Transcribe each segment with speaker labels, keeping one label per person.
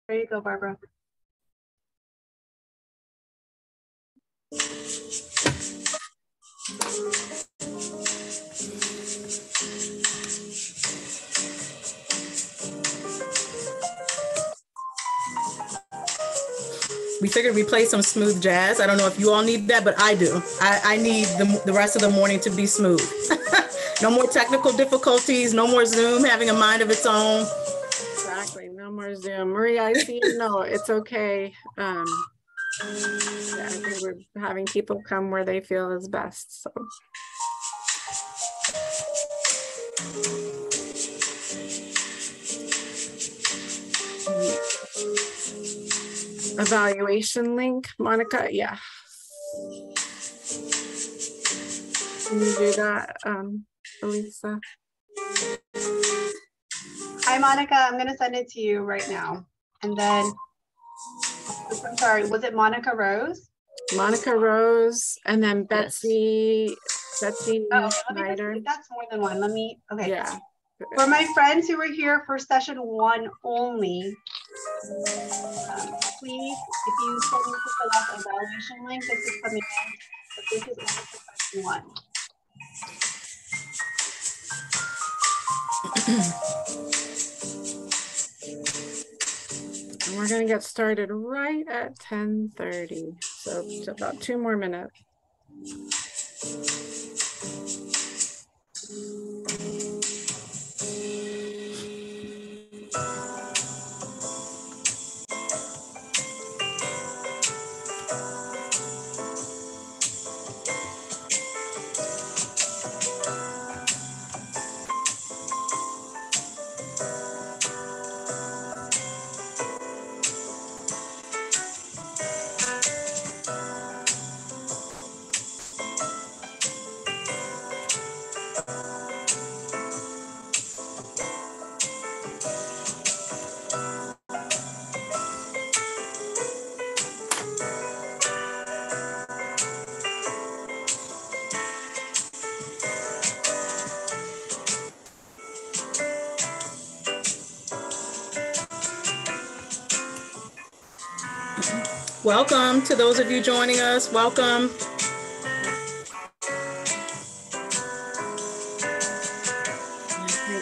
Speaker 1: There you go, Barbara.
Speaker 2: We figured we'd play some smooth jazz. I don't know if you all need that, but I do. I need the rest of the morning to be smooth. No more technical difficulties, no more Zoom having a mind of its own.
Speaker 3: Exactly, no more Zoom. Maria, I see you. No, it's okay. Yeah, I think we're having people come where they feel is best. So. Evaluation link, Monica. Yeah. Can you do that, Elisa?
Speaker 1: Hi, Monica. I'm going to send it to you right now. And then, I'm sorry, was it Monica Rose?
Speaker 3: Monica Rose, and then Betsy. Yes. Betsy Schneider.
Speaker 1: That's more than one. Let me. Okay.
Speaker 3: Yeah.
Speaker 1: For my friends who were here for session 1 only, please, if you still need to fill out the evaluation link, this is coming in, but this is only for session 1.
Speaker 3: And we're going to get started right at 10:30. So it's about 2 more minutes.
Speaker 2: Welcome to those of you joining us. Welcome.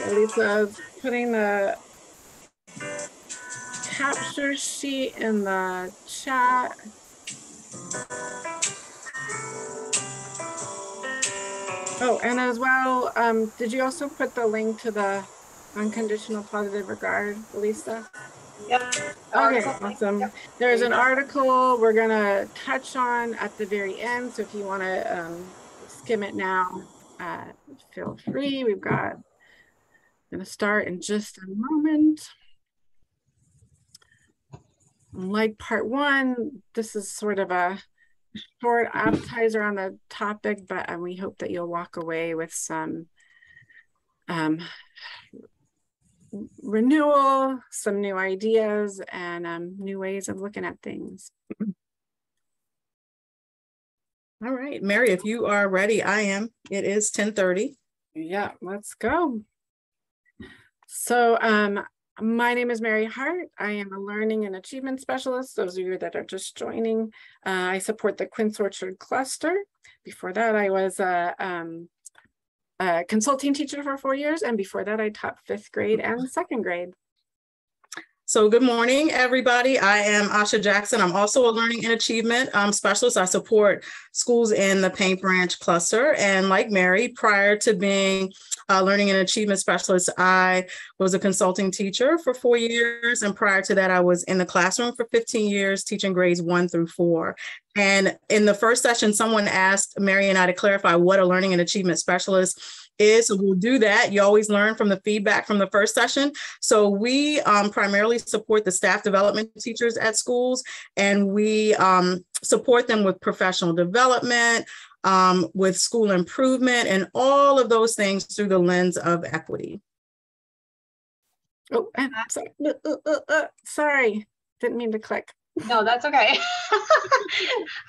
Speaker 3: Elisa's putting the capture sheet in the chat. Oh, and as well, did you also put the link to the unconditional positive regard, Elisa?
Speaker 1: Yep.
Speaker 3: Okay, awesome. Yep. There's an article we're going to touch on at the very end. So if you want to skim it now, feel free. We've got, going to start in just a moment. Like part 1, this is sort of a short appetizer on the topic, but we hope that you'll walk away with some renewal, some new ideas, and new ways of looking at things.
Speaker 2: All right, Mary, if you are ready, I am. It is 10:30.
Speaker 3: Yeah, let's go. So my name is Mary Hart. I am a learning and achievement specialist. Those of you that are just joining, I support the Quince Orchard cluster. Before that, I was a consulting teacher for 4 years. And before that, I taught 5th grade and 2nd grade.
Speaker 2: So good morning, everybody. I am Asha Jackson. I'm also a learning and achievement specialist. I support schools in the Paint Branch cluster. And like Mary, prior to being a learning and achievement specialist, I was a consulting teacher for 4 years. And prior to that, I was in the classroom for 15 years, teaching grades 1 through 4. And in the first session, someone asked Mary and I to clarify what a learning and achievement specialist is. So we'll do that. You always learn from the feedback from the first session. So we primarily support the staff development teachers at schools, and we support them with professional development, with school improvement, and all of those things through the lens of equity.
Speaker 3: Oh, I'm sorry. Sorry, didn't mean to click.
Speaker 1: No, that's okay.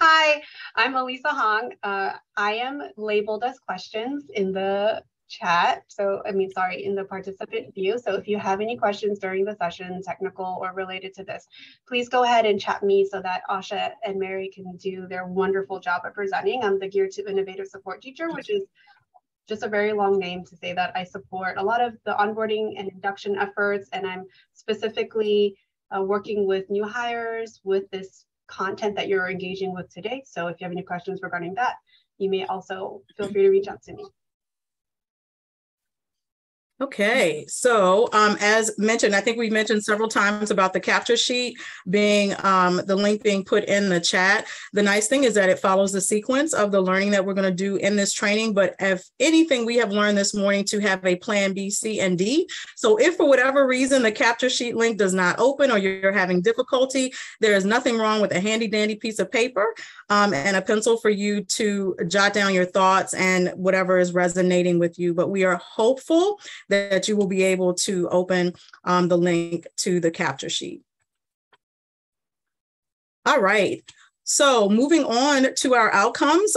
Speaker 1: Hi, I'm Elisa Hong. I am labeled as questions in the chat. So, in the participant view. So if you have any questions during the session, technical or related to this, please go ahead and chat me so that Asha and Mary can do their wonderful job of presenting. I'm the Geared to Innovative Support teacher, which is just a very long name to say that I support a lot of the onboarding and induction efforts, and I'm specifically working with new hires with this content that you're engaging with today. So if you have any questions regarding that, you may also feel free to reach out to me.
Speaker 2: Okay, so as mentioned, I think we mentioned several times about the capture sheet being the link being put in the chat. The nice thing is that it follows the sequence of the learning that we're going to do in this training. But if anything, we have learned this morning to have a plan B, C, and D. So if for whatever reason the capture sheet link does not open or you're having difficulty, there is nothing wrong with a handy dandy piece of paper and a pencil for you to jot down your thoughts and whatever is resonating with you. But we are hopeful that you will be able to open the link to the capture sheet. All right. So moving on to our outcomes.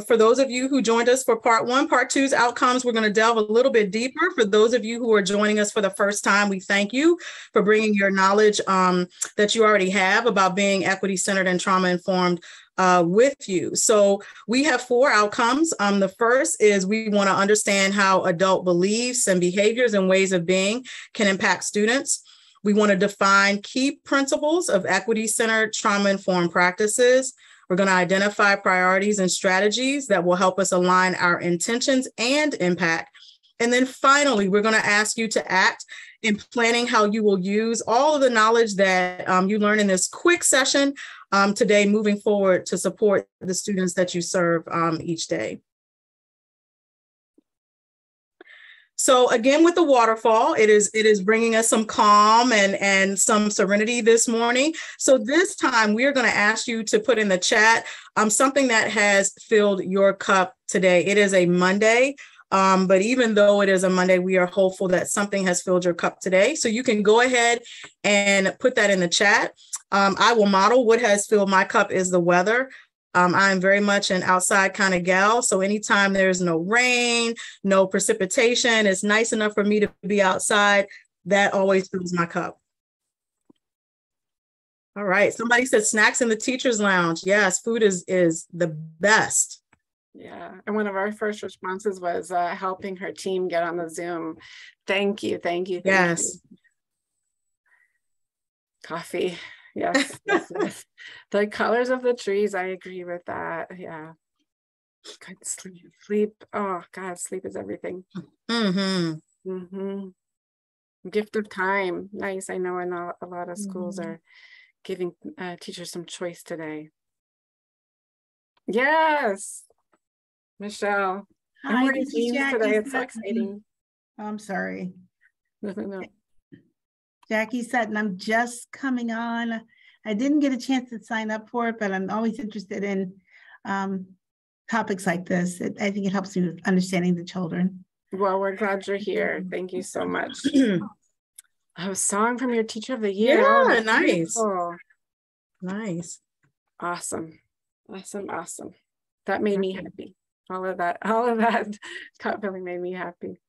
Speaker 2: For those of you who joined us for part one, part two's outcomes, we're going to delve a little bit deeper. For those of you who are joining us for the first time, we thank you for bringing your knowledge that you already have about being equity-centered and trauma-informed with you. So we have 4 outcomes. The first is we want to understand how adult beliefs and behaviors and ways of being can impact students. We want to define key principles of equity-centered trauma-informed practices. We're going to identify priorities and strategies that will help us align our intentions and impact. And then finally, we're going to ask you to act in planning how you will use all of the knowledge that you learn in this quick session today moving forward to support the students that you serve each day. So again, with the waterfall, it is bringing us some calm and some serenity this morning. So this time we are going to ask you to put in the chat something that has filled your cup today. It is a Monday. But even though it is a Monday, we are hopeful that something has filled your cup today. So you can go ahead and put that in the chat. I will model what has filled my cup is the weather. I'm very much an outside kind of gal. So anytime there's no rain, no precipitation, it's nice enough for me to be outside. That always fills my cup. All right. Somebody said snacks in the teacher's lounge. Yes, food is the best.
Speaker 3: Yeah, and one of our first responses was helping her team get on the Zoom. Thank you, thank you, thank you. Coffee, yes, yes, yes. The colors of the trees, I agree with that. Yeah, good sleep. Oh God, sleep is everything. Gift of time, nice. I know a lot of schools are giving teachers some choice today. Yes. Michelle, I'm wearing jeans today. It's so exciting.
Speaker 4: I'm sorry.
Speaker 3: No.
Speaker 4: Jackie Sutton, I'm just coming on. I didn't get a chance to sign up for it, but I'm always interested in topics like this. I think it helps me with understanding the children.
Speaker 3: Well, we're glad you're here. Thank you so much. A song from your teacher of the year.
Speaker 2: Yeah,
Speaker 3: oh,
Speaker 2: nice.
Speaker 3: Beautiful.
Speaker 2: Nice.
Speaker 3: Awesome. That made me happy. All of that cup filling made me happy.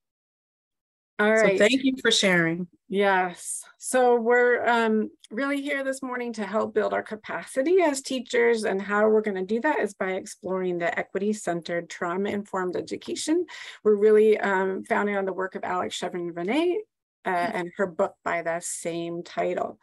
Speaker 3: All right.
Speaker 2: So thank you for sharing.
Speaker 3: Yes. So we're really here this morning to help build our capacity as teachers, and how we're going to do that is by exploring the equity-centered trauma-informed education. We're really founding on the work of Alex Chevron-Renee and her book by the same title.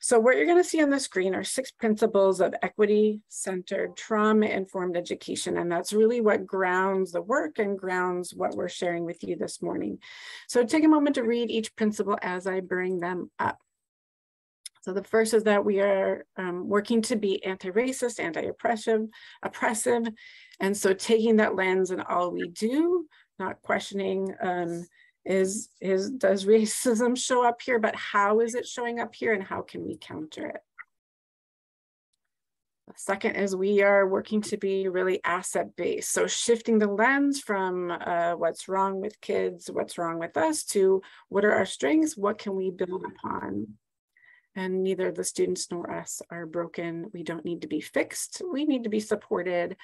Speaker 3: So what you're going to see on the screen are 6 principles of equity-centered trauma-informed education, and that's really what grounds the work and grounds what we're sharing with you this morning. So take a moment to read each principle as I bring them up. So the first is that we are working to be anti-racist, anti-oppressive, and so taking that lens in all we do, not questioning does racism show up here, but how is it showing up here and how can we counter it? The second is we are working to be really asset-based. So shifting the lens from what's wrong with kids, what's wrong with us, to what are our strengths, what can we build upon? And neither the students nor us are broken. We don't need to be fixed. We need to be supported,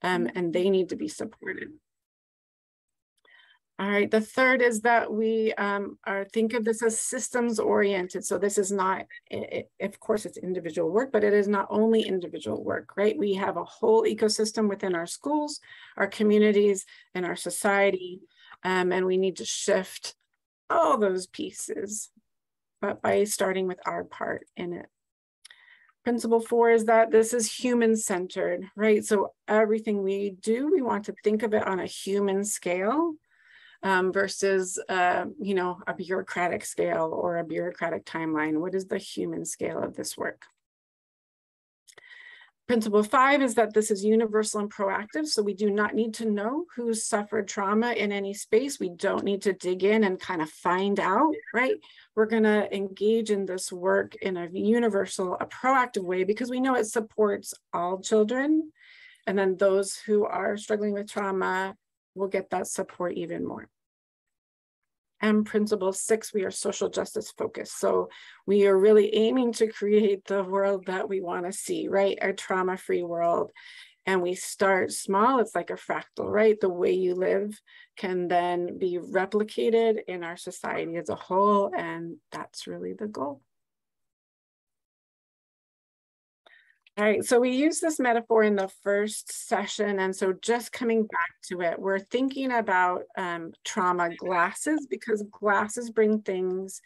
Speaker 3: and they need to be supported. All right, the third is that we think of this as systems oriented. So this is not, of course it's individual work, but it is not only individual work, right? We have a whole ecosystem within our schools, our communities, and our society, and we need to shift all those pieces, but by starting with our part in it. Principle 4 is that this is human-centered, right? So everything we do, we want to think of it on a human scale. Versus, you know, a bureaucratic scale or a bureaucratic timeline. What is the human scale of this work? Principle 5 is that this is universal and proactive. So we do not need to know who's suffered trauma in any space. We don't need to dig in and kind of find out, right? We're gonna engage in this work in a universal, a proactive way, because we know it supports all children. And then those who are struggling with trauma will get that support even more. And principle 6, we are social justice focused. So we are really aiming to create the world that we want to see, right? A trauma-free world. And we start small, it's like a fractal, right? The way you live can then be replicated in our society as a whole. And that's really the goal. All right, so we used this metaphor in the first session. And so just coming back to it, we're thinking about trauma glasses, because glasses bring things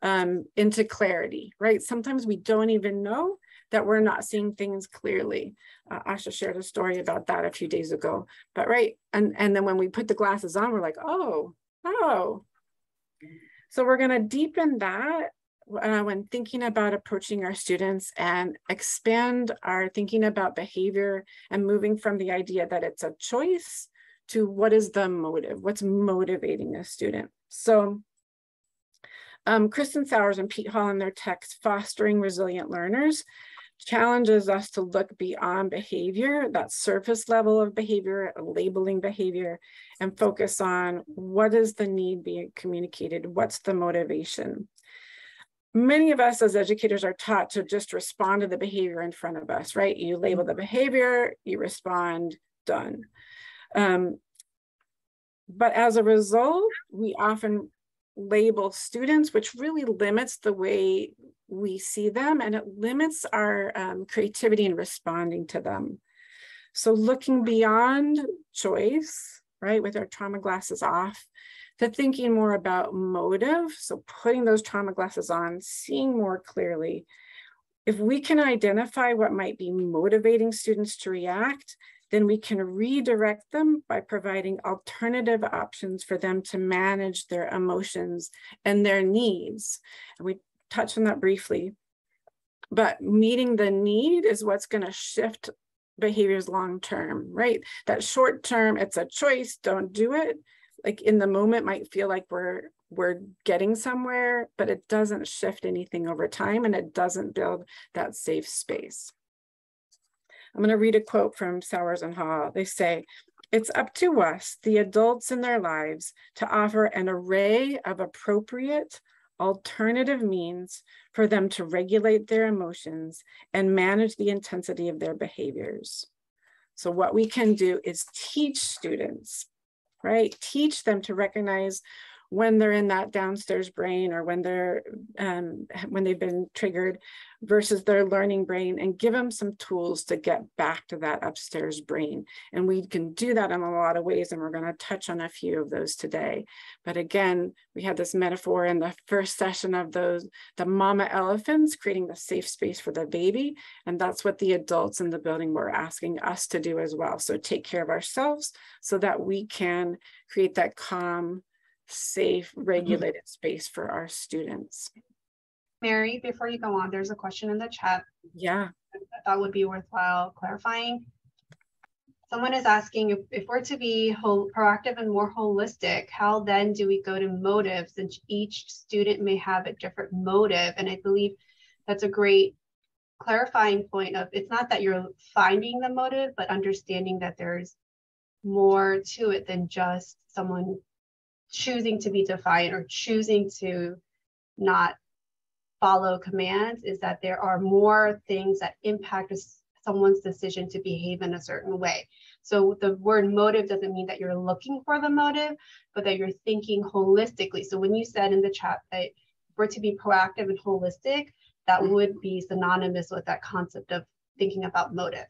Speaker 3: into clarity, right? Sometimes we don't even know that we're not seeing things clearly. Asha shared a story about that a few days ago, but right. And then when we put the glasses on, we're like, oh. So we're gonna deepen that when thinking about approaching our students and expand our thinking about behavior and moving from the idea that it's a choice to what is the motive, what's motivating a student. So Kristen Sowers and Pete Hall in their text, Fostering Resilient Learners, challenges us to look beyond behavior, that surface level of behavior, labeling behavior, and focus on what is the need being communicated, what's the motivation. Many of us as educators are taught to just respond to the behavior in front of us, right? You label the behavior, you respond, done. But as a result, we often label students, which really limits the way we see them, and it limits our creativity in responding to them. So looking beyond choice, right, with our trauma glasses off, to thinking more about motive. So putting those trauma glasses on, seeing more clearly. If we can identify what might be motivating students to react, then we can redirect them by providing alternative options for them to manage their emotions and their needs. And we touched on that briefly, but meeting the need is what's going to shift behaviors long-term, right? That short-term, it's a choice, don't do it. Like in the moment might feel like we're getting somewhere, but it doesn't shift anything over time, and it doesn't build that safe space. I'm going to read a quote from Sowers and Hall. They say, "It's up to us, the adults in their lives, to offer an array of appropriate alternative means for them to regulate their emotions and manage the intensity of their behaviors." So what we can do is teach students, right? Teach them to recognize when they're in that downstairs brain, or when they're when they've been triggered versus their learning brain, and give them some tools to get back to that upstairs brain. And we can do that in a lot of ways, and we're going to touch on a few of those today. But again, we had this metaphor in the first session of the mama elephants creating the safe space for the baby, and that's what the adults in the building were asking us to do as well. So take care of ourselves so that we can create that calm, safe, regulated space for our students.
Speaker 1: Mary, before you go on, there's a question in the chat.
Speaker 3: Yeah.
Speaker 1: I thought would be worthwhile clarifying. Someone is asking if we're to be proactive and more holistic, how then do we go to motive, since each student may have a different motive? And I believe that's a great clarifying point of, it's not that you're finding the motive, but understanding that there's more to it than just someone choosing to be defiant or choosing to not follow commands, is that there are more things that impact someone's decision to behave in a certain way. So the word motive doesn't mean that you're looking for the motive, but that you're thinking holistically. So when you said in the chat that we're to be proactive and holistic, that would be synonymous with that concept of thinking about motive.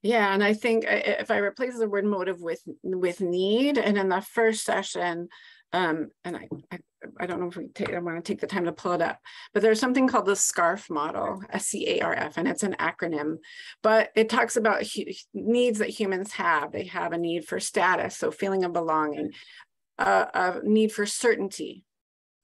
Speaker 3: Yeah, and I think if I replace the word motive with need, and in the first session, and I don't know if I want to take the time to pull it up, but there's something called the SCARF model, SCARF, and it's an acronym, but it talks about needs that humans have. They have a need for status, so feeling of belonging, a need for certainty,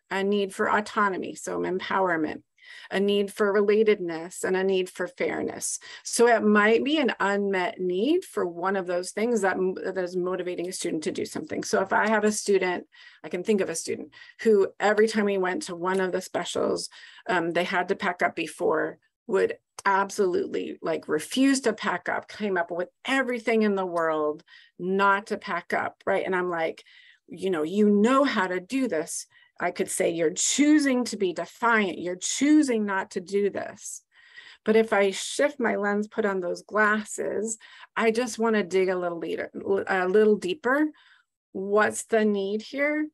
Speaker 3: a need for autonomy, so empowerment, a need for relatedness, and a need for fairness. So it might be an unmet need for one of those things that is motivating a student to do something. So if I have a student, I can think of a student who every time we went to one of the specials, they had to pack up before, would absolutely like refuse to pack up, came up with everything in the world not to pack up, right? And I'm like, you know how to do this. I could say you're choosing to be defiant. You're choosing not to do this. But if I shift my lens, put on those glasses, I just want to dig a little deeper. What's the need here?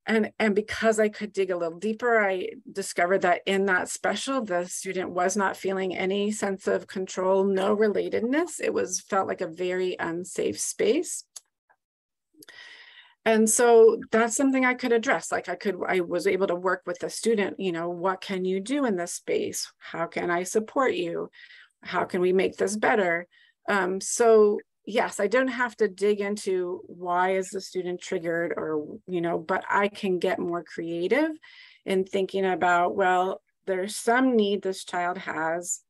Speaker 3: And because I could dig a little deeper, I discovered that in that special, the student was not feeling any sense of control, no relatedness. It felt like a very unsafe space. And so that's something I could address. Like I was able to work with the student, what can you do in this space? How can I support you? How can we make this better? So yes, I don't have to dig into why is the student triggered but I can get more creative in thinking about, well, there's some need this child has.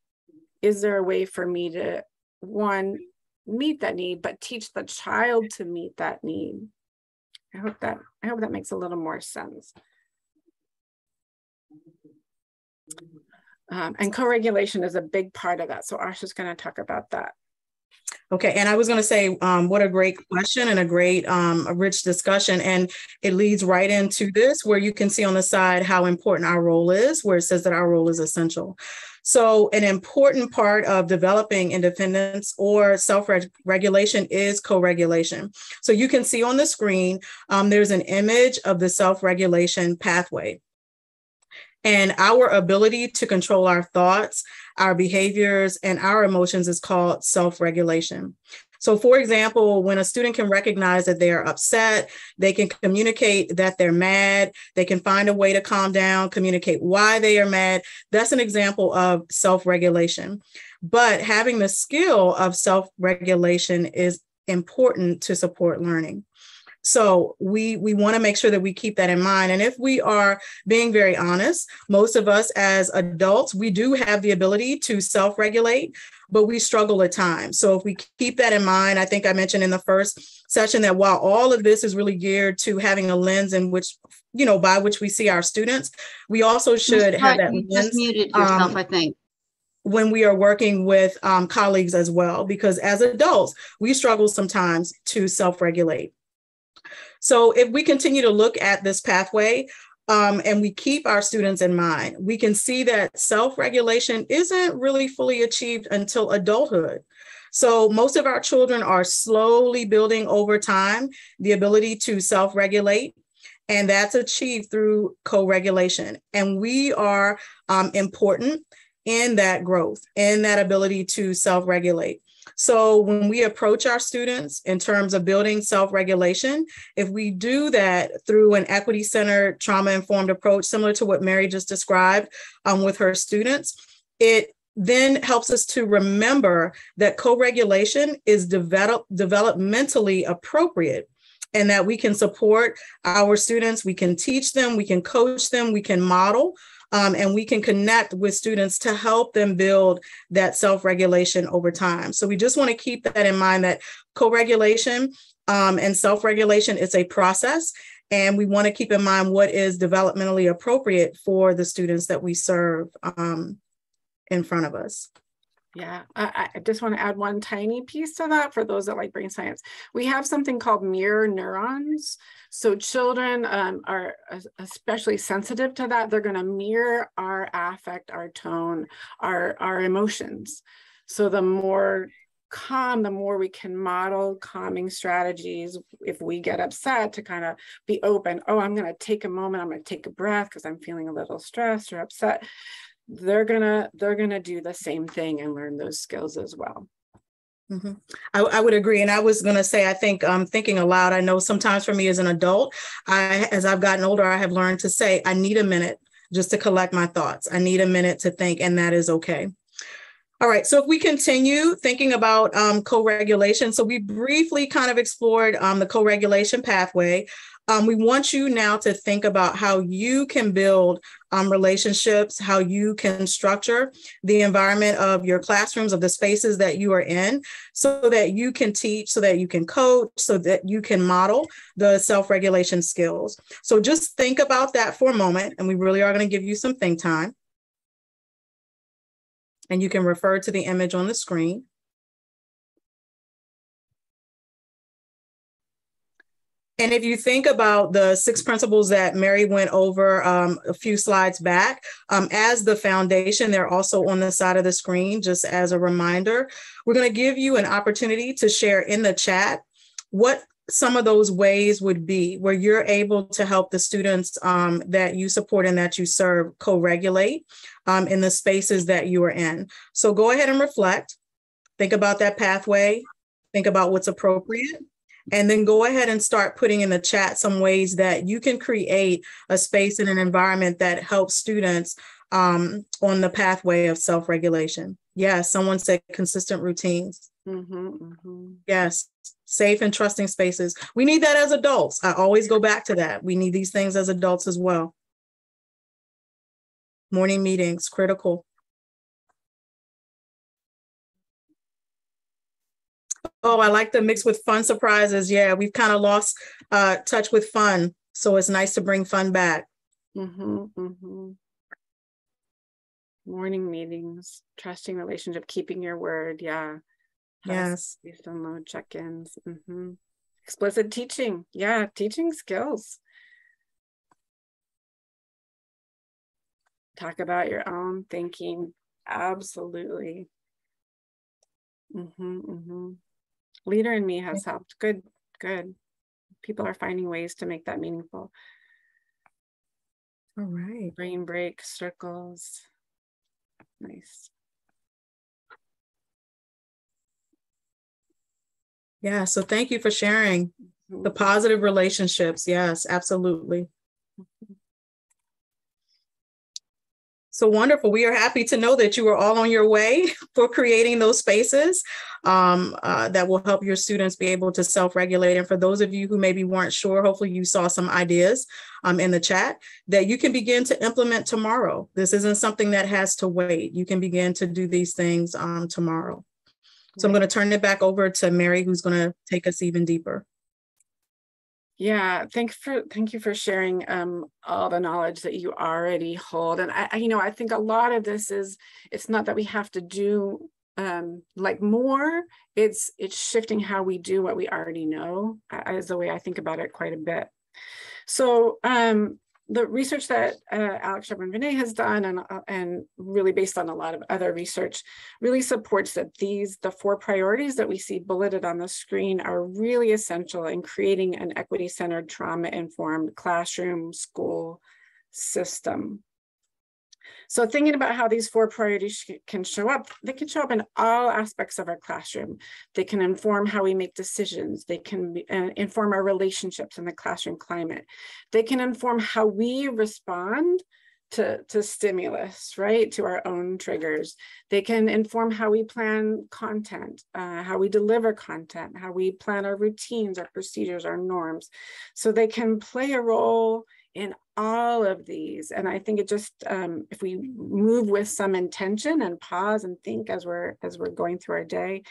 Speaker 3: Is there a way for me to, one, meet that need, but teach the child to meet that need? I hope that makes a little more sense. And co-regulation is a big part of that. So Asha's going to talk about that.
Speaker 2: Okay, and I was going to say, what a great question and a great, a rich discussion. And it leads right into this, where you can see on the side how important our role is, where it says that our role is essential. So an important part of developing independence or self-regulation is co-regulation. So you can see on the screen, there's an image of the self-regulation pathway. And our ability to control our thoughts, our behaviors, and our emotions is called self-regulation. So for example, when a student can recognize that they are upset, they can communicate that they're mad, they can find a way to calm down, communicate why they are mad. That's an example of self-regulation. But having the skill of self-regulation is important to support learning. So we want to make sure that we keep that in mind. And if we are being very honest, most of us as adults, we do have the ability to self-regulate, but we struggle at times. So if we keep that in mind, I think I mentioned in the first session that while all of this is really geared to having a lens in which, by which we see our students, we also should have that lens.
Speaker 5: Just muted yourself, I think.
Speaker 2: When we are working with colleagues as well, because as adults, we struggle sometimes to self-regulate. So if we continue to look at this pathway and we keep our students in mind, we can see that self-regulation isn't really fully achieved until adulthood. So most of our children are slowly building over time the ability to self-regulate, and that's achieved through co-regulation. And we are important in that growth, in that ability to self-regulate. So when we approach our students in terms of building self-regulation, if we do that through an equity-centered, trauma-informed approach, similar to what Mary just described with her students, it then helps us to remember that co-regulation is developmentally appropriate, and that we can support our students, we can teach them, we can coach them, we can model, and we can connect with students to help them build that self-regulation over time. So we just want to keep that in mind, that co-regulation and self-regulation is a process, and we want to keep in mind what is developmentally appropriate for the students that we serve in front of us.
Speaker 3: Yeah, I just want to add one tiny piece to that for those that like brain science. We have something called mirror neurons. So children are especially sensitive to that. They're going to mirror our affect, our tone, our emotions. So the more calm, the more we can model calming strategies. If we get upset, to kind of be open. Oh, I'm going to take a moment. I'm going to take a breath because I'm feeling a little stressed or upset. They're gonna do the same thing and learn those skills as well.
Speaker 2: Mm-hmm. I would agree. And I was going to say, I think thinking aloud, I know sometimes for me as an adult, as I've gotten older, I have learned to say, I need a minute just to collect my thoughts. I need a minute to think, and that is okay. All right, so if we continue thinking about co-regulation, so we briefly kind of explored the co-regulation pathway. We want you now to think about how you can build relationships, how you can structure the environment of your classrooms, of the spaces that you are in, so that you can teach, so that you can coach, so that you can model the self-regulation skills. So just think about that for a moment, and we really are going to give you some think time. And you can refer to the image on the screen. And if you think about the 6 principles that Mary went over a few slides back, as the foundation, they're also on the side of the screen, just as a reminder. We're going to give you an opportunity to share in the chat what some of those ways would be where you're able to help the students that you support and that you serve co-regulate in the spaces that you are in. So go ahead and reflect. Think about that pathway. Think about what's appropriate. And then go ahead and start putting in the chat some ways that you can create a space and an environment that helps students on the pathway of self-regulation. Yes, someone said consistent routines. Yes, safe and trusting spaces. We need that as adults. I always go back to that. We need these things as adults as well. Morning meetings, critical. Oh, I like the mix with fun surprises. Yeah, we've kind of lost touch with fun. So it's nice to bring fun back.
Speaker 3: Morning meetings, trusting relationship, keeping your word. Yeah.
Speaker 2: Yes.
Speaker 3: Download check-ins. Explicit teaching. Yeah, teaching skills. Talk about your own thinking. Absolutely. Leader in me has helped. Good. People are finding ways to make that meaningful.
Speaker 2: All right.
Speaker 3: Brain break, circles. Nice.
Speaker 2: Yeah, so thank you for sharing the positive relationships. Yes, absolutely. So wonderful. We are happy to know that you are all on your way for creating those spaces that will help your students be able to self-regulate. And for those of you who maybe weren't sure, hopefully you saw some ideas in the chat that you can begin to implement tomorrow. This isn't something that has to wait. You can begin to do these things tomorrow. So I'm going to turn it back over to Mary, who's going to take us even deeper.
Speaker 3: Yeah, thank you for sharing all the knowledge that you already hold. And I think a lot of this is, it's not that we have to do like more, it's shifting how we do what we already know, is the way I think about it quite a bit. So the research that Alex Chevron-Vinay has done, and really based on a lot of other research, really supports that the 4 priorities that we see bulleted on the screen are really essential in creating an equity-centered, trauma-informed classroom, school system. So thinking about how these 4 priorities can show up, they can show up in all aspects of our classroom. They can inform how we make decisions. They can inform our relationships in the classroom climate. They can inform how we respond to stimulus, right? To our own triggers. They can inform how we plan content, how we deliver content, how we plan our routines, our procedures, our norms. So they can play a role in all of these. And I think it just, if we move with some intention and pause and think as we're going through our day,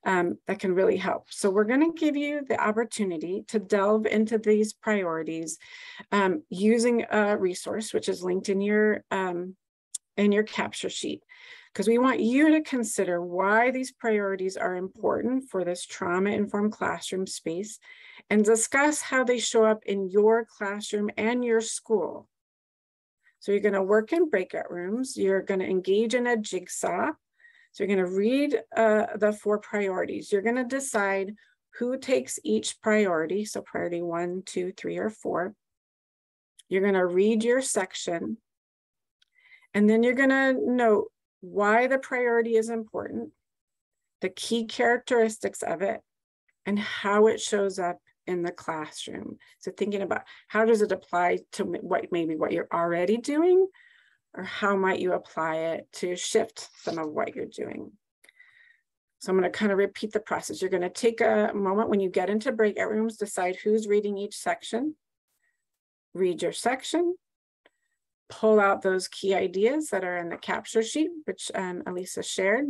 Speaker 3: that can really help. So we're going to give you the opportunity to delve into these priorities using a resource, which is linked in your in your capture sheet, because we want you to consider why these priorities are important for this trauma-informed classroom space and discuss how they show up in your classroom and your school. So you're going to work in breakout rooms. You're going to engage in a jigsaw. So you're going to read the 4 priorities. You're going to decide who takes each priority. So priority 1, 2, 3, or 4. You're going to read your section. And then you're going to note why the priority is important, the key characteristics of it, and how it shows up in the classroom. So thinking about how does it apply to what you're already doing, or how might you apply it to shift some of what you're doing. So I'm going to kind of repeat the process. You're going to take a moment when you get into breakout rooms, decide who's reading each section, read your section, pull out those key ideas that are in the capture sheet, which Elisa shared,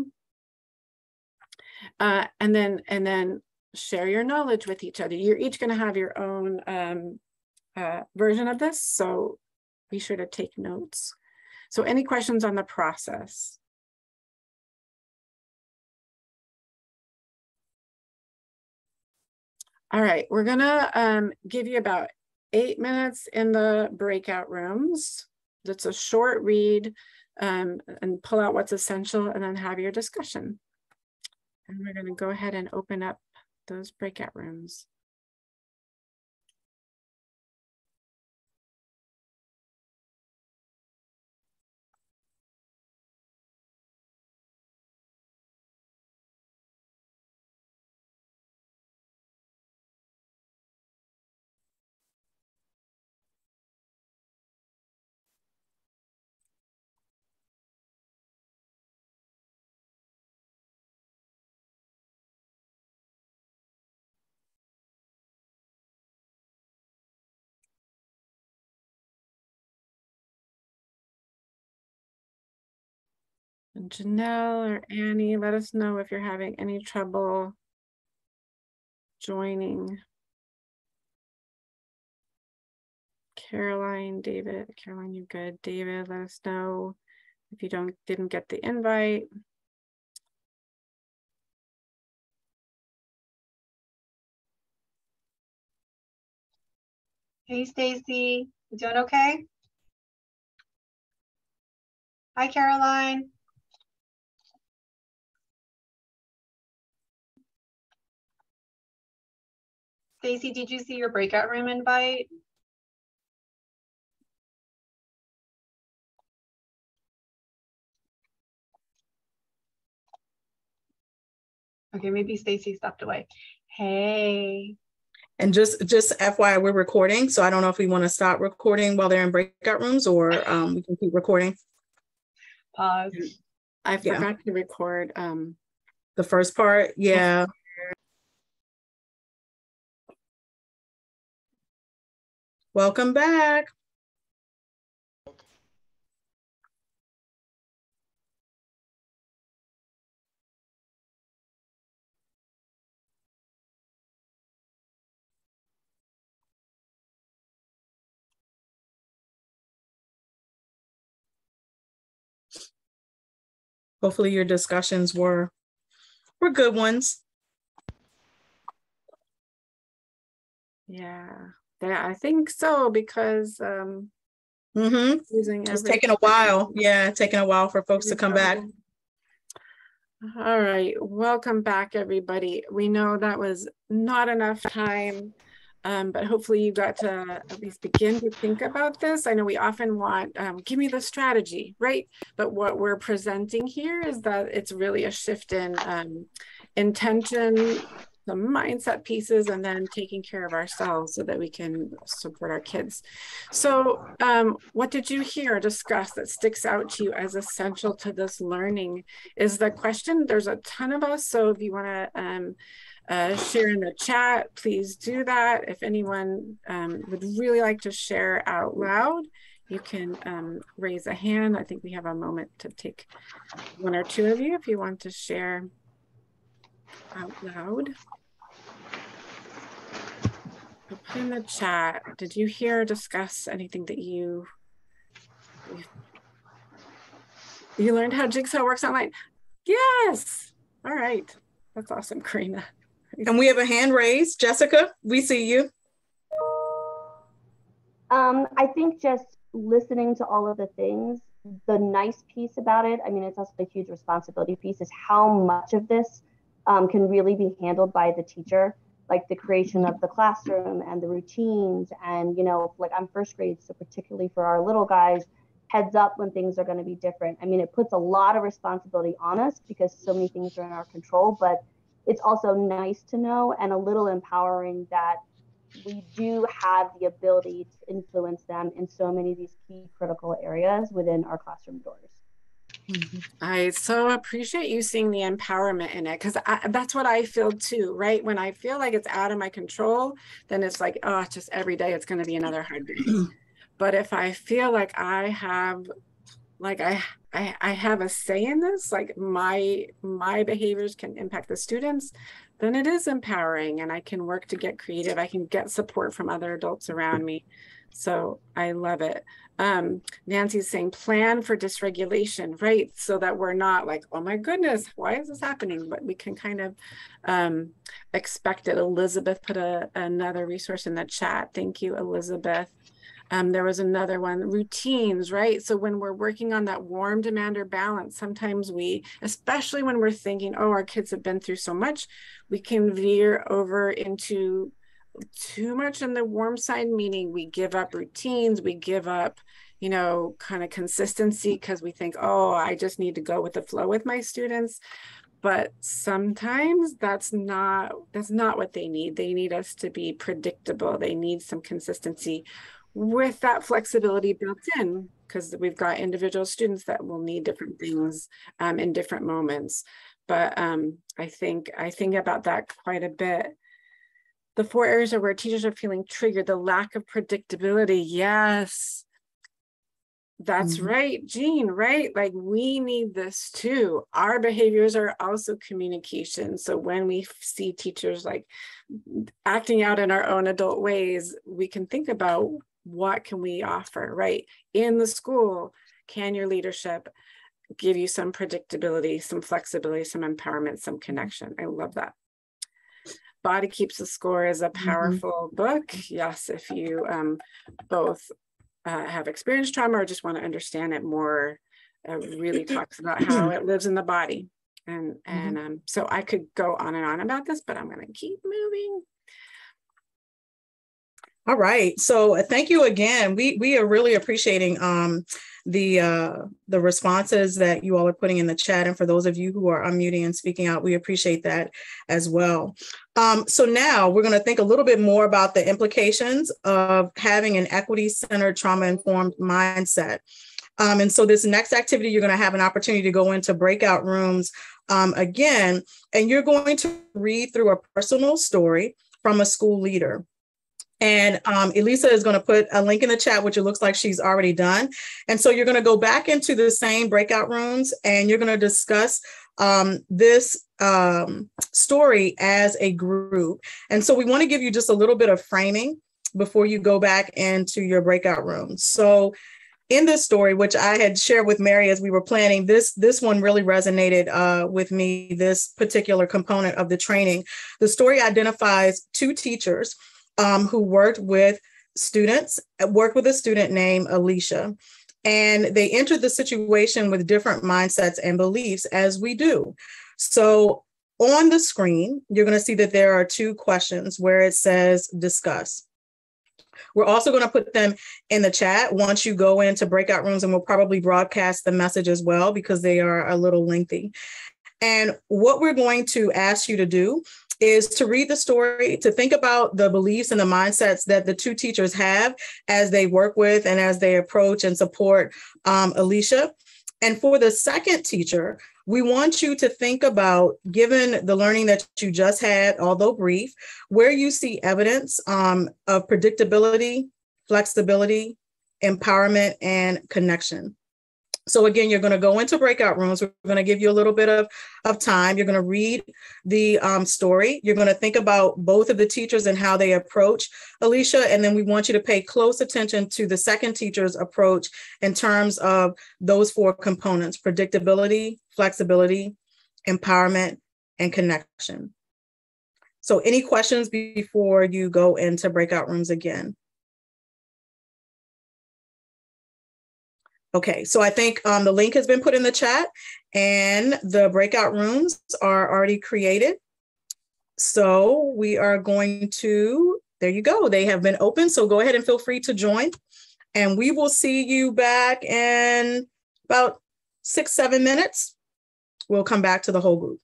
Speaker 3: and then share your knowledge with each other. You're each going to have your own version of this, so be sure to take notes. So any questions on the process? All right, we're gonna give you about 8 minutes in the breakout rooms. That's a short read, and pull out what's essential and then have your discussion. And we're gonna go ahead and open up those breakout rooms. And Janelle or Annie, let us know if you're having any trouble joining. Caroline, David, Caroline, you good? David, let us know if you didn't get the invite.
Speaker 1: Hey, Stacy, you doing okay? Hi, Caroline. Stacy, did you see your breakout room invite? Okay, maybe Stacy stepped away. Hey.
Speaker 2: And just FYI, we're recording. So I don't know if we want to stop recording while they're in breakout rooms, or we can keep recording.
Speaker 1: Pause.
Speaker 3: I forgot to record
Speaker 2: the first part. Yeah. Welcome back. Hopefully your discussions were good ones.
Speaker 3: Yeah, I think so, because
Speaker 2: It's taking a while. Yeah, taking a while for folks to come back.
Speaker 3: All right, welcome back, everybody. We know that was not enough time, but hopefully you got to at least begin to think about this. I know we often want, give me the strategy, right? But what we're presenting here is that it's really a shift in intention, the mindset pieces, and then taking care of ourselves so that we can support our kids. So what did you hear or discuss that sticks out to you as essential to this learning is the question. There's a ton of us, so if you want to share in the chat, please do that. If anyone would really like to share out loud, you can raise a hand. I think we have a moment to take 1 or 2 of you if you want to share out loud. So put in the chat, did you hear or discuss anything that you You learned how Jigsaw works online. Yes. All right. That's awesome, Karina.
Speaker 2: And we have a hand raised. Jessica, we see you.
Speaker 5: I think just listening to all of the things, the nice piece about it, I mean, it's also a huge responsibility piece, is how much of this can really be handled by the teacher, like the creation of the classroom and the routines. And, you know, like I'm first grade, so particularly for our little guys, heads up when things are going to be different. I mean, it puts a lot of responsibility on us because so many things are in our control, but it's also nice to know and a little empowering that we do have the ability to influence them in so many of these key critical areas within our classroom doors.
Speaker 3: I so appreciate you seeing the empowerment in it, because that's what I feel too, right? When I feel like it's out of my control, then it's like, oh, just every day it's going to be another hard day. But if I feel like I have, like I have a say in this, like my behaviors can impact the students, then it is empowering, and I can work to get creative. I can get support from other adults around me. So I love it. Nancy's saying plan for dysregulation, right? So that we're not like, oh my goodness, why is this happening? But we can kind of expect it. Elizabeth put another resource in the chat. Thank you, Elizabeth. There was another one, routines, right? So when we're working on that warm demander balance, sometimes we, especially when we're thinking, oh, our kids have been through so much, we can veer over into too much on the warm side, meaning we give up routines, we give up, you know, kind of consistency because we think, oh, I just need to go with the flow with my students. But sometimes that's not what they need. They need us to be predictable. They need some consistency with that flexibility built in, because we've got individual students that will need different things in different moments. But I think about that quite a bit. The 4 areas are where teachers are feeling triggered, the lack of predictability. Yes, that's right, Jean, right? Like we need this too. Our behaviors are also communication. So when we see teachers like acting out in our own adult ways, we can think about what can we offer, right? In the school, can your leadership give you some predictability, some flexibility, some empowerment, some connection? I love that. Body Keeps the Score is a powerful book. Yes, if you both have experienced trauma or just want to understand it more, it really talks about how it lives in the body. And so I could go on and on about this, but I'm going to keep moving.
Speaker 2: All right. So thank you again. We are really appreciating the responses that you all are putting in the chat. And for those of you who are unmuting and speaking out, we appreciate that as well. So now we're going to think a little bit more about the implications of having an equity-centered, trauma-informed mindset. And so this next activity, you're going to have an opportunity to go into breakout rooms again, and you're going to read through a personal story from a school leader. And Elisa is going to put a link in the chat, which it looks like she's already done. And so you're going to go back into the same breakout rooms and you're going to discuss this story as a group. And so we want to give you just a little bit of framing before you go back into your breakout rooms. So in this story, which I had shared with Mary as we were planning, this one really resonated with me, this particular component of the training. The story identifies 2 teachers who worked with a student named Alicia. And they entered the situation with different mindsets and beliefs, as we do. So on the screen, you're going to see that there are 2 questions where it says discuss. We're also going to put them in the chat once you go into breakout rooms, and we'll probably broadcast the message as well because they are a little lengthy. And what we're going to ask you to do is to read the story, to think about the beliefs and the mindsets that the 2 teachers have as they work with and as they approach and support Alicia. And for the second teacher, we want you to think about, given the learning that you just had, although brief, where you see evidence of predictability, flexibility, empowerment, and connection. So again, you're going to go into breakout rooms. We're going to give you a little bit of time. You're going to read the story. You're going to think about both of the teachers and how they approach Alicia. And then we want you to pay close attention to the second teacher's approach in terms of those 4 components: predictability, flexibility, empowerment, and connection. So any questions before you go into breakout rooms again? Okay, so I think the link has been put in the chat and the breakout rooms are already created. So we are going to, there you go. They have been open. So go ahead and feel free to join. And we will see you back in about 6-7 minutes. We'll come back to the whole group.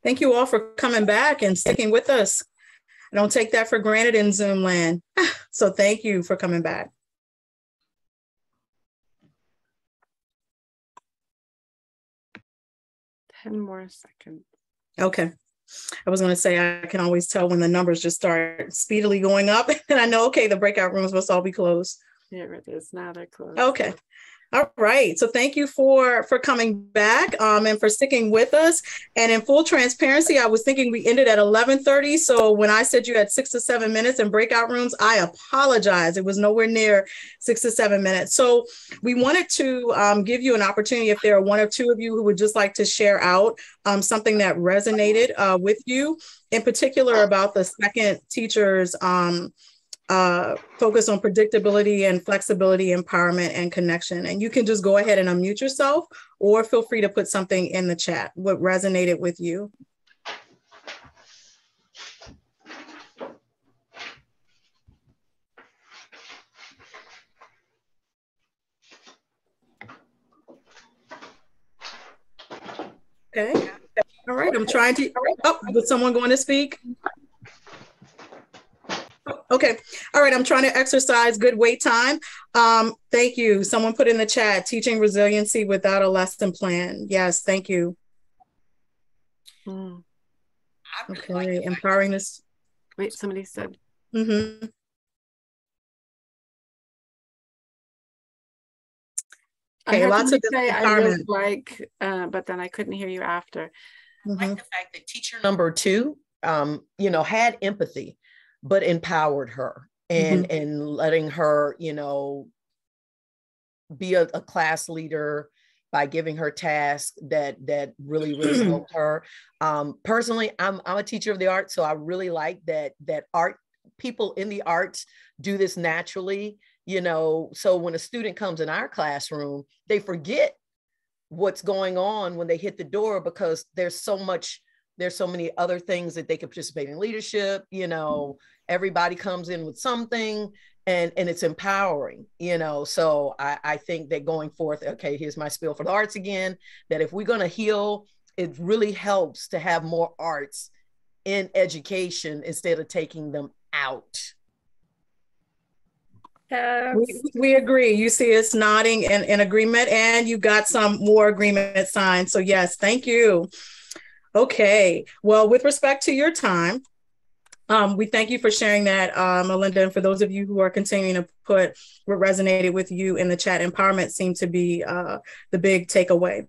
Speaker 2: Thank you all for coming back and sticking with us. I don't take that for granted in Zoom land. So thank you for coming back.
Speaker 3: Ten more seconds.
Speaker 2: Okay. I was going to say, I can always tell when the numbers just start speedily going up and I know, okay, the breakout rooms must all be closed.
Speaker 3: Here it is. Now they're closed.
Speaker 2: Okay. All right. So thank you for coming back and for sticking with us. And in full transparency, I was thinking we ended at 11:30. So when I said you had 6 to 7 minutes in breakout rooms, I apologize. It was nowhere near 6 to 7 minutes. So we wanted to give you an opportunity, if there are 1 or 2 of you who would just like to share out something that resonated with you, in particular about the second teacher's focus on predictability and flexibility, empowerment, and connection. And you can just go ahead and unmute yourself or feel free to put something in the chat, what resonated with you. Okay. All right. I'm trying to, oh, was someone going to speak? Okay. All right. I'm trying to exercise good wait time. Thank you. Someone put in the chat, teaching resiliency without a lesson plan. Yes. Thank you. Okay. Empowering this.
Speaker 3: Wait, somebody said.
Speaker 2: Mm-hmm. Okay. Lots of
Speaker 3: say I would like, but then I couldn't hear you after.
Speaker 6: I like the fact that teacher number 2, you know, had empathy, but empowered her and letting her, you know, be a class leader by giving her tasks that really helped her. Personally, I'm a teacher of the arts, so I really like that art people in the arts do this naturally, you know. So when a student comes in our classroom, they forget what's going on when they hit the door because there's so many other things that they can participate in. Leadership, you know, everybody comes in with something and it's empowering, you know. So I think that going forth, okay, here's my spiel for the arts again, that if we're going to heal, it really helps to have more arts in education instead of taking them out.
Speaker 3: Yes.
Speaker 2: We agree. You see us nodding in agreement, and you got some more agreement signed. So yes, thank you. Okay. Well, with respect to your time, we thank you for sharing that, Melinda. And for those of you who are continuing to put what resonated with you in the chat, empowerment seemed to be the big takeaway.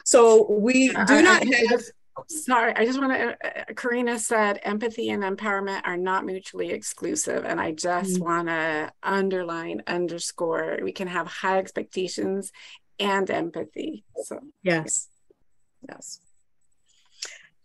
Speaker 2: So we do not have...
Speaker 3: Sorry, I just want to, Karina said empathy and empowerment are not mutually exclusive. And I just want to underscore, we can have high expectations and empathy. So
Speaker 2: yes. Yes.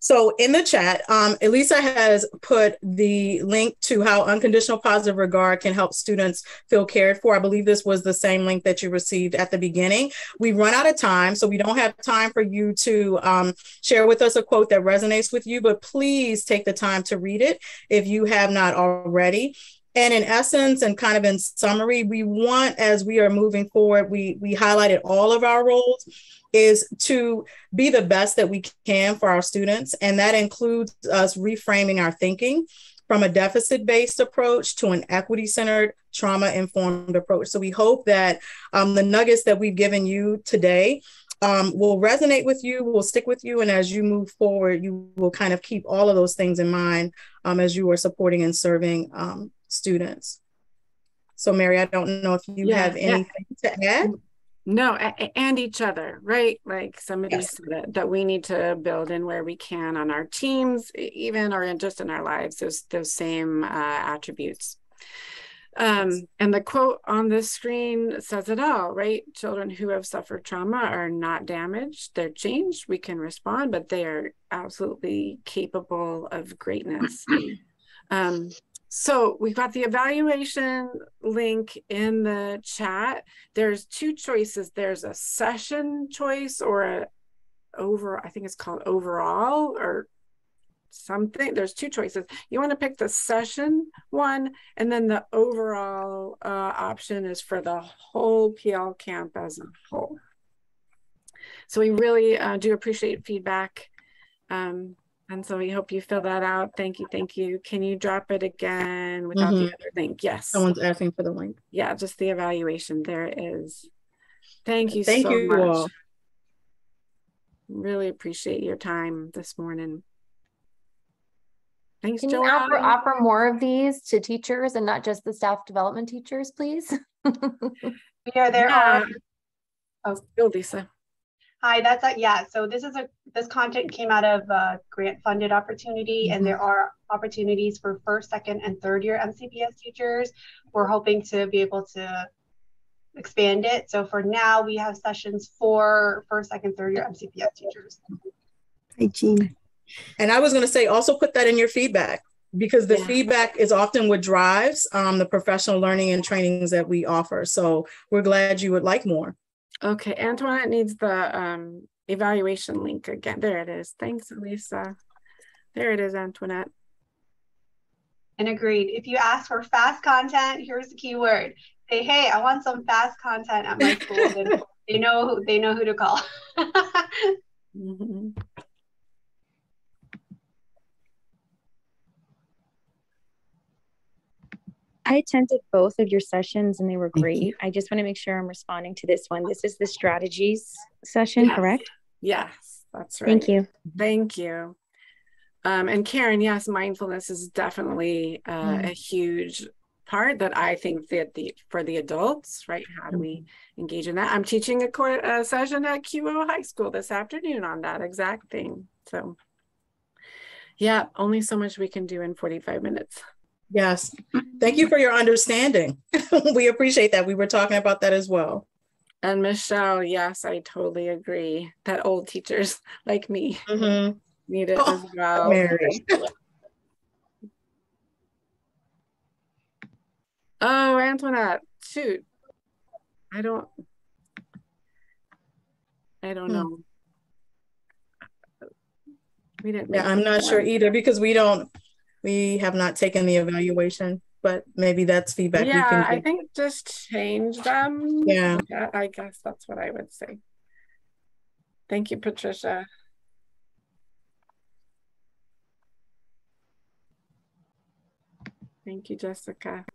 Speaker 2: So in the chat, Elisa has put the link to how unconditional positive regard can help students feel cared for. I believe this was the same link that you received at the beginning. We run out of time, so we don't have time for you to share with us a quote that resonates with you, but please take the time to read it if you have not already. And in essence, and kind of in summary, we want, as we are moving forward, we highlighted all of our roles, is to be the best that we can for our students. And that includes us reframing our thinking from a deficit-based approach to an equity-centered, trauma-informed approach. So we hope that the nuggets that we've given you today will resonate with you, will stick with you. And as you move forward, you will kind of keep all of those things in mind as you are supporting and serving students. So Mary, I don't know if you have anything to add.
Speaker 3: No, and each other, right? Like somebody said that we need to build in where we can on our teams, even or just in our lives, those same attributes. And the quote on this screen says it all, right? Children who have suffered trauma are not damaged. They're changed. We can respond, but they are absolutely capable of greatness. So we've got the evaluation link in the chat. There's two choices. There's a session choice or I think it's called overall or something. There's two choices. You want to pick the session one, and then the overall option is for the whole PLCamp as a whole. So we really do appreciate feedback. And so we hope you fill that out. Thank you. Thank you. Can you drop it again without the other link? Yes.
Speaker 2: Someone's asking for the link.
Speaker 3: Yeah, just the evaluation. There it is. Thank you
Speaker 2: so
Speaker 3: much.
Speaker 2: All.
Speaker 3: Really appreciate your time this morning. Thanks,
Speaker 7: Can you offer more of these to teachers and not just the staff development teachers, please?
Speaker 1: There are.
Speaker 3: Oh, Lisa.
Speaker 1: Hi, so this content came out of a grant funded opportunity, and there are opportunities for first, second, and third year MCPS teachers. We're hoping to be able to expand it. So for now, we have sessions for first, second, third year MCPS teachers.
Speaker 4: Hi, Jean.
Speaker 2: And I was going to say, also put that in your feedback, because the feedback is often what drives the professional learning and trainings that we offer. So we're glad you would like more.
Speaker 3: Okay, Antoinette needs the evaluation link again. There it is. Thanks, Lisa. There it is, Antoinette.
Speaker 1: And agreed. If you ask for fast content, here's the key word. Say, hey, I want some fast content at my school. Then they know who to call.
Speaker 8: I attended both of your sessions and they were great. I just want to make sure I'm responding to this one. This is the strategies session, correct?
Speaker 3: Yes, that's right.
Speaker 8: Thank you.
Speaker 3: Thank you. And Karen, yes, mindfulness is definitely a huge part that I think that for the adults, right? How do we engage in that? I'm teaching a session at QO High School this afternoon on that exact thing. So yeah, only so much we can do in 45 minutes.
Speaker 2: Yes. Thank you for your understanding. We appreciate that. We were talking about that as well.
Speaker 3: And Michelle, yes, I totally agree that old teachers like me need it as well.
Speaker 2: Mary.
Speaker 3: Oh, Antoinette, shoot. I don't know. We didn't.
Speaker 2: Yeah, I'm not sure either, because we have not taken the evaluation, but maybe that's feedback.
Speaker 3: Yeah, I think just change them.
Speaker 2: Yeah.
Speaker 3: I guess that's what I would say. Thank you, Patricia. Thank you, Jessica.